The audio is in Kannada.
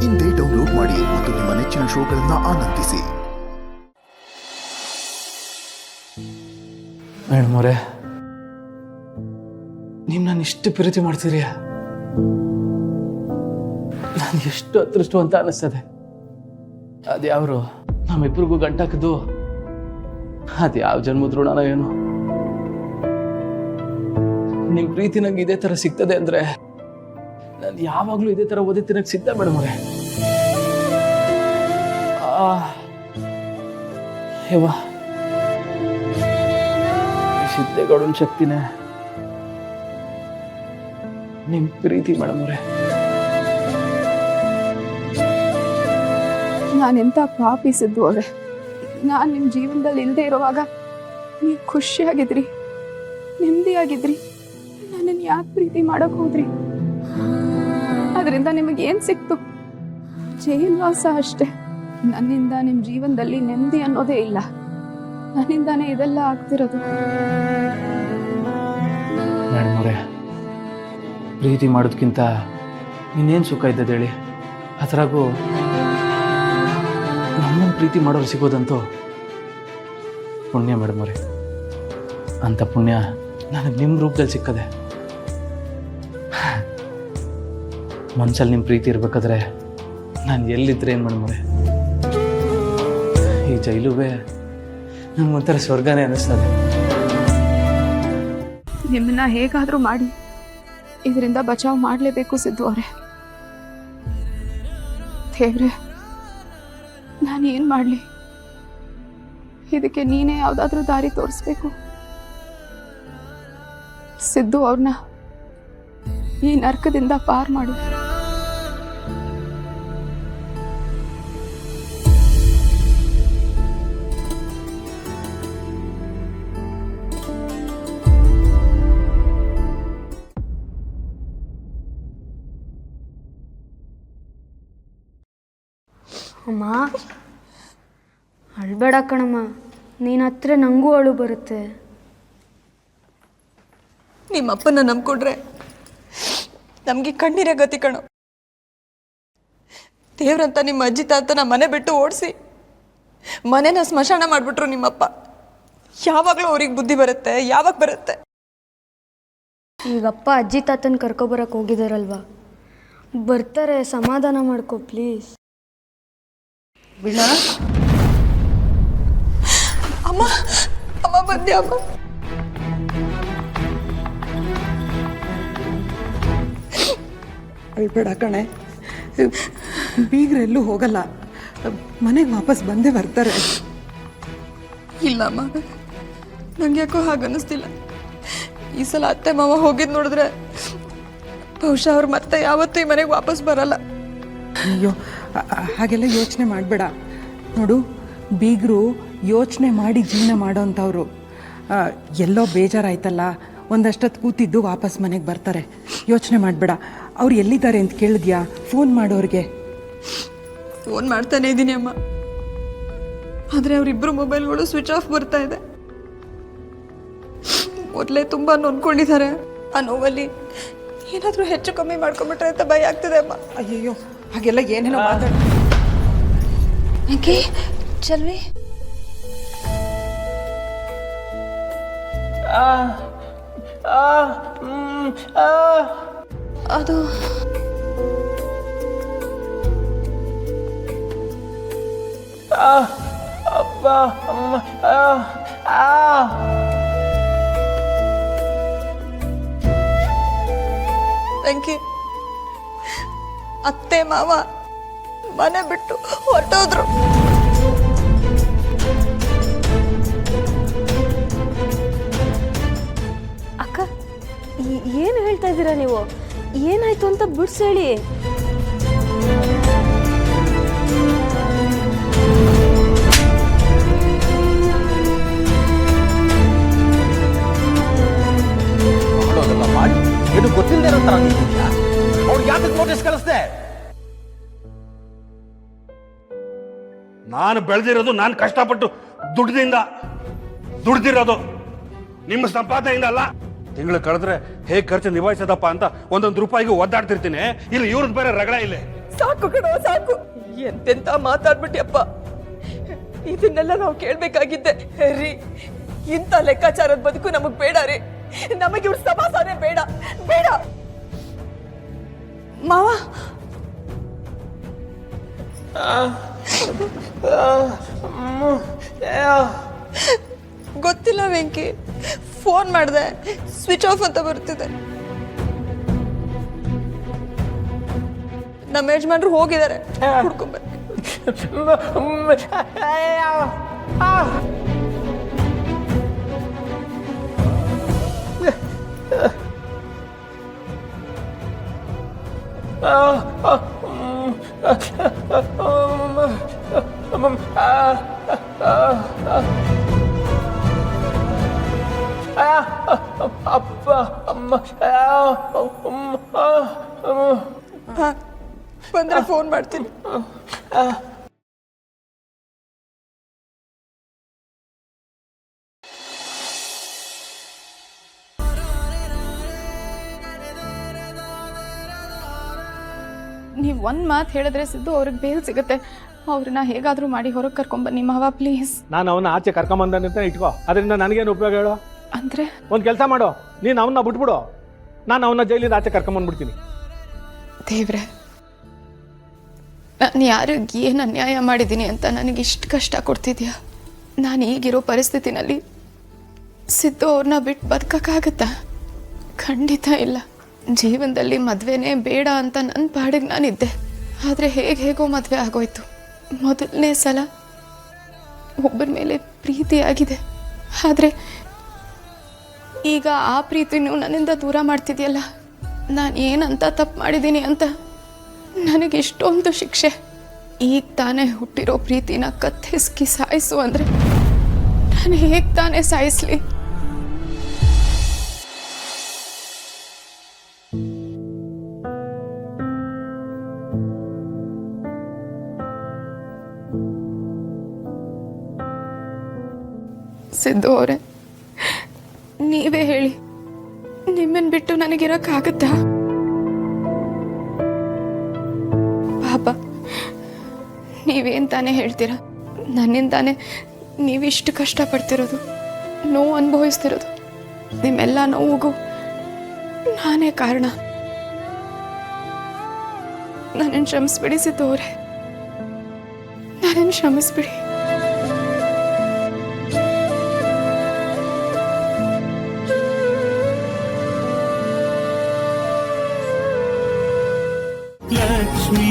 ಇಂದೇ ಡೌನ್ಲೋಡ್ ಮಾಡಿ ಮತ್ತು ನಿಮ್ಮ ನೆಚ್ಚಿನ ಶೋಗಳನ್ನು ಆನಂದಿಸಿ. ಮೇಡಮ್ ಅವರೇ, ನೀವು ನಾನು ಇಷ್ಟು ಪ್ರೀತಿ ಮಾಡ್ತೀರಿ, ನಾನು ಎಷ್ಟು ಅದೃಷ್ಟ ಅಂತ ಅನಿಸ್ತದೆ. ಅದ್ಯಾವ್ರು ನಮ್ಮಿಬ್ಬರಿಗೂ ಗಂಟಾಕಿದ್ದು ಅದು ಯಾವ ಜನ್ಮದ ಋಣನ ಏನು. ನಿಮ್ಮ ಪ್ರೀತಿ ನಂಗೆ ಇದೇ ಥರ ಸಿಗ್ತದೆ ಅಂದರೆ ನಾನು ಯಾವಾಗಲೂ ಇದೇ ಥರ ಓದಿತ್ತಿನಕ್ಕೆ ಸಿದ್ಧ ಮೇಡಮ್ ಅವರೇ. ಯವ್ವ, ಸಿದ್ದೇಗೌಡನ ಶಕ್ತಿನೇ ನಿಮ್ಮ ಪ್ರೀತಿ ಮೇಡಮ್ ಅವರೇ. ನಾನೆಂತ ಪಾಪಿಸಿದ್ದು ಅವರೇ. ನಾನು ನಿಮ್ಮ ಜೀವನದಲ್ಲಿ ಇಲ್ಲದೆ ಇರುವಾಗ ನೀವು ಖುಷಿಯಾಗಿದ್ರಿ, ನೆಮ್ಮದಿಯಾಗಿದ್ರಿ. ನನ್ನನ್ನು ಯಾಕೆ ಪ್ರೀತಿ ಮಾಡೋಕೆ ಹೋದ್ರಿ? ಅದರಿಂದ ನಿಮಗೇನು ಸಿಕ್ತು? ಜೈಲ್ವಾಸ ಅಷ್ಟೇ. ನನ್ನಿಂದ ನಿಮ್ಮ ಜೀವನದಲ್ಲಿ ನೆಮ್ಮದಿ ಅನ್ನೋದೇ ಇಲ್ಲ. ನನ್ನಿಂದಾನೇ ಇದೆಲ್ಲ ಆಗ್ತಿರೋದು. ಮೇಡಮ್ ಅವರೇ, ಪ್ರೀತಿ ಮಾಡೋದಕ್ಕಿಂತ ಇನ್ನೇನು ಸುಖ ಇದ್ದದ್ದು ಹೇಳಿ. ಅದರಾಗೂ ನಮ್ಮನ್ನು ಪ್ರೀತಿ ಮಾಡೋರು ಸಿಗೋದಂತೂ ಪುಣ್ಯ ಮೇಡಮ್ ಅವರೇ. ಅಂಥ ಪುಣ್ಯ ನನಗೆ ನಿಮ್ಮ ರೂಪದಲ್ಲಿ ಸಿಕ್ಕದೆ. ಮನ್ಸಲ್ಲಿ ನಿಮ್ಮ ಪ್ರೀತಿ ಇರಬೇಕಾದ್ರೆ ನಾನು ಎಲ್ಲಿದ್ರೆ ಏನು ಮೇಡಮ್ ಅವರೇ? ಈ ಜೈಲುವೆ ನಂಗೊಂಥರ ಸ್ವರ್ಗನೇ ಅನ್ನಿಸ್ತದೆ. ನಿಮ್ಮನ್ನ ಹೇಗಾದರೂ ಮಾಡಿ ಇದರಿಂದ ಬಚಾವ್ ಮಾಡಲೇಬೇಕು ಸಿದ್ದು ಅವರೇ. ದೇವ್ರೆ, ನಾನು ಏನು ಮಾಡಲಿ? ಇದಕ್ಕೆ ನೀನೇ ಯಾವುದಾದ್ರೂ ದಾರಿ ತೋರಿಸ್ಬೇಕು. ಸಿದ್ದು ಅವ್ರನ್ನ ಈ ನರ್ಕದಿಂದ ಪಾರ್ ಮಾಡು. ಅಮ್ಮ, ಅಳ್ಬೇಡ ಕಣಮ್ಮ. ನೀನು ಹತ್ರ ನನಗೂ ಅಳು ಬರುತ್ತೆ. ನಿಮ್ಮಪ್ಪನ ನಂಬ್ಕೊಂಡ್ರೆ ನಮಗೆ ಕಣ್ಣೀರೇ ಗತಿ ಕಣೋ. ದೇವ್ರಂತ ನಿಮ್ಮ ಅಜ್ಜಿ ತಾತನ ಮನೆ ಬಿಟ್ಟು ಓಡಿಸಿ ಮನೆನ ಸ್ಮಶಾನ ಮಾಡಿಬಿಟ್ರು ನಿಮ್ಮಪ್ಪ. ಯಾವಾಗಲೂ ಅವ್ರಿಗೆ ಬುದ್ಧಿ ಬರುತ್ತೆ? ಯಾವಾಗ ಬರುತ್ತೆ? ಈಗಪ್ಪ ಅಜ್ಜಿ ತಾತನ ಕರ್ಕೊಬರಕ್ಕೆ ಹೋಗಿದಾರಲ್ವಾ, ಬರ್ತಾರೆ. ಸಮಾಧಾನ ಮಾಡ್ಕೊ ಪ್ಲೀಸ್. ವೀಣಾ, ಅಮ್ಮ ಅಮ್ಮ ಬಂದೆ. ಅಮ್ಮ ಅಳ್ಬೇಡ ಕಣೆ, ಬೀಗ್ರೆಲ್ಲೂ ಹೋಗಲ್ಲ, ಮನೆಗೆ ವಾಪಸ್ ಬಂದೇ ಬರ್ತಾರೆ. ಇಲ್ಲಮ್ಮ, ನಂಗೆ ಯಾಕೋ ಹಾಗನ್ನಿಸ್ತಿಲ್ಲ. ಈ ಸಲ ಅತ್ತೆ ಮಾವ ಹೋಗಿದ್ದು ನೋಡಿದ್ರೆ ಬಹುಶಃ ಅವ್ರು ಮತ್ತೆ ಯಾವತ್ತೂ ಈ ಮನೆಗೆ ವಾಪಸ್ ಬರಲ್ಲ. ಅಯ್ಯೋ, ಹಾಗೆಲ್ಲ ಯೋಚನೆ ಮಾಡಬೇಡ. ನೋಡು, ಬೀಗರು ಯೋಚನೆ ಮಾಡಿ ಜೀವನ ಮಾಡೋಂಥವ್ರು. ಎಲ್ಲೋ ಬೇಜಾರಾಯ್ತಲ್ಲ, ಒಂದಷ್ಟೊತ್ತು ಕೂತಿದ್ದು ವಾಪಸ್ ಮನೆಗೆ ಬರ್ತಾರೆ. ಯೋಚನೆ ಮಾಡಬೇಡ. ಅವ್ರು ಎಲ್ಲಿದ್ದಾರೆ ಅಂತ ಕೇಳಿದ್ಯಾ? ಫೋನ್ ಮಾಡೋರಿಗೆ. ಫೋನ್ ಮಾಡ್ತಾನೆ ಇದ್ದೀನಿ ಅಮ್ಮ, ಆದರೆ ಅವರಿಬ್ಬರು ಮೊಬೈಲ್ಗಳು ಸ್ವಿಚ್ ಆಫ್ ಬರ್ತಾ ಇದೆ. ಮೊದಲೇ ತುಂಬ ನೊಂದ್ಕೊಂಡಿದ್ದಾರೆ. ಆ ನೋವಲ್ಲಿ ಏನಾದರೂ ಹೆಚ್ಚು ಕಮ್ಮಿ ಮಾಡ್ಕೊಂಬಿಟ್ರೆ ಅಂತ ಭಯ ಆಗ್ತಿದೆ ಅಮ್ಮ. ಅಯ್ಯಯ್ಯೋ, ಹಾಗೆಲ್ಲ ಏನೇನೋ ಮಾತಾಡ. ಯಾಕೆ ಚಲ್ವಿ? ಅದು ಅಪ್ಪ, ಅಮ್ಮ, ವೆಂಕಿ, ಅತ್ತೆ ಮಾವ ಮನೆ ಬಿಟ್ಟು ಹೊರಟೋದ್ರು. ಅಕ್ಕ, ಏನು ಹೇಳ್ತಾ ಇದ್ದೀರಾ ನೀವು? ಏನಾಯ್ತು ಅಂತ ಬಿಡ್ಸ್ ಹೇಳಿ. ಮಾಡಿ ಏನು ಗೊತ್ತಿಲ್ಲದೆ ಇರೋ ತರ ನಿಂತಿದ್ಯಾ? ಅವ್ರು ಯಾಕೆ ನೋಟಿಸ್ ಕಳಿಸ್ದೆ? ನಾನು ಬೆಳೆದಿರೋದು, ನಾನು ಕಷ್ಟಪಟ್ಟು ದುಡ್ದಿರೋದು ನಿಮ್ಮ ಸಂಪಾದನೆಯಿಂದ ಅಲ್ಲ. ತಿಂಗಳು ಕಳೆದ್ರೆ ಹೇಗೆ ಖರ್ಚು ನಿಭಾಯಿಸೋದಪ್ಪ ಅಂತ ಒಂದೊಂದು ರೂಪಾಯಿಗೂ ಒದ್ದಾಡ್ತಿರ್ತೀನಿ. ಇಲ್ಲಿ ಇವ್ರದ್ದು ಬೇರೆ ರಗಳೆ. ಇಲ್ಲಿ ಸಾಕು ಕಣೋ ಸಾಕು. ಎಂತೆಂತ ಮಾತಾಡ್ಬಿಟ್ಟಿಯಪ್ಪ. ಇದನ್ನೆಲ್ಲ ನಾವು ಕೇಳ್ಬೇಕಾಗಿದ್ದೆ ರೀ. ಇಂಥ ಲೆಕ್ಕಾಚಾರದ ಬದುಕು ನಮಗ್ ಬೇಡ ರೀ. ನಮಗೆ ಇವ್ರ ಸಮಾಸಾನೇ ಬೇಡ ಬೇಡ. ಮಾವ ಗೊತ್ತಿಲ್ಲ ವೆಂಕಿ, ಫೋನ್ ಮಾಡಿದೆ, ಸ್ವಿಚ್ ಆಫ್ ಅಂತ ಬರ್ತಿದೆ. ನಮ್ಮ ಯಜಮಾನ್ರು ಹೋಗಿದ್ದಾರೆ, ಹುಡ್ಕೊಂಬರ್ತೀನಿ. ಅಪ್ಪ ಅಮ್ಮ ಬಂದ್ರೆ ಫೋನ್ ಮಾಡ್ತೀನಿ. ನೀವು ಒಂದು ಮಾತು ಹೇಳಿದ್ರೆ ಸಿದ್ದು ಅವ್ರಿಗೆ ಬೇಲ್ ಸಿಗುತ್ತೆ. ಅವ್ರನ್ನ ಹೇಗಾದರೂ ಮಾಡಿ ಹೊರಗೆ ಕರ್ಕೊಂಬನ್ನಿ ಮಾವ ಪ್ಲೀಸ್. ನಾನು ಅವನ್ನ ಆಚೆ ಕರ್ಕೊಂಬಂದಂತ ಇಟ್ಕೋ, ಅದರಿಂದ ನನಗೇನು ಉಪಯೋಗ ಹೇಳು? ಅಂದರೆ ಒಂದು ಕೆಲಸ ಮಾಡು, ನೀನು ಅವನ್ನ ಬಿಟ್ಬಿಡು, ನಾನು ಅವನ್ನ ಜೈಲಿಂದ ಆಚೆ ಕರ್ಕೊಂಬಂದ್ಬಿಡ್ತೀನಿ. ದೇವ್ರೆ, ನಾನು ಯಾರಿಗೆ ಏನು ಅನ್ಯಾಯ ಮಾಡಿದ್ದೀನಿ ಅಂತ ನನಗೆ ಇಷ್ಟು ಕಷ್ಟ ಕೊಡ್ತಿದ್ಯಾ? ನಾನು ಈಗಿರೋ ಪರಿಸ್ಥಿತಿನಲ್ಲಿ ಸಿದ್ದು ಅವ್ರನ್ನ ಬಿಟ್ಟು ಬದುಕಕ್ಕಾಗತ್ತಾ? ಖಂಡಿತ ಇಲ್ಲ. ಜೀವನದಲ್ಲಿ ಮದುವೆನೇ ಬೇಡ ಅಂತ ನನ್ನ ಪಾಡಿಗೆ ನಾನಿದ್ದೆ. ಆದರೆ ಹೇಗೋ ಮದುವೆ ಆಗೋಯ್ತು. ಮೊದಲನೇ ಸಲ ಒಬ್ಬರ ಮೇಲೆ ಪ್ರೀತಿ ಆಗಿದೆ. ಆದರೆ ಈಗ ಆ ಪ್ರೀತಿನೂ ನನ್ನಿಂದ ದೂರ ಮಾಡ್ತಿದೆಯಲ್ಲ. ನಾನು ಏನಂತ ತಪ್ಪು ಮಾಡಿದ್ದೀನಿ ಅಂತ ನನಗೆ ಇಷ್ಟೊಂದು ಶಿಕ್ಷೆ. ಈಗ ತಾನೇ ಹುಟ್ಟಿರೋ ಪ್ರೀತಿನ ಕತ್ತರಿಸಿ ಸಾಯಿಸು ಅಂದರೆ ನಾನು ಹೇಗೆ ತಾನೇ ಸಾಯಿಸ್ಲಿ? ಸಿದ್ದು ಅವರೇ, ನೀವೇ ಹೇಳಿ, ನಿಮ್ಮನ್ನು ಬಿಟ್ಟು ನನಗಿರೋಕ್ಕಾಗತ್ತಾ? ಪಾಪ, ನೀವೇನು ತಾನೇ ಹೇಳ್ತೀರಾ? ನನ್ನಿಂದಾನೇ ನೀವಿಷ್ಟು ಕಷ್ಟಪಡ್ತಿರೋದು, ನೋವು ಅನುಭವಿಸ್ತಿರೋದು. ನಿಮ್ಮೆಲ್ಲ ನೋವಿಗೂ ನಾನೇ ಕಾರಣ. ನನ್ನನ್ನು ಕ್ಷಮಿಸ್ಬಿಡಿ ಸಿದ್ದು ಅವರೇ, ನನ್ನನ್ನು ಕ್ಷಮಿಸ್ಬಿಡಿ. Lakshmi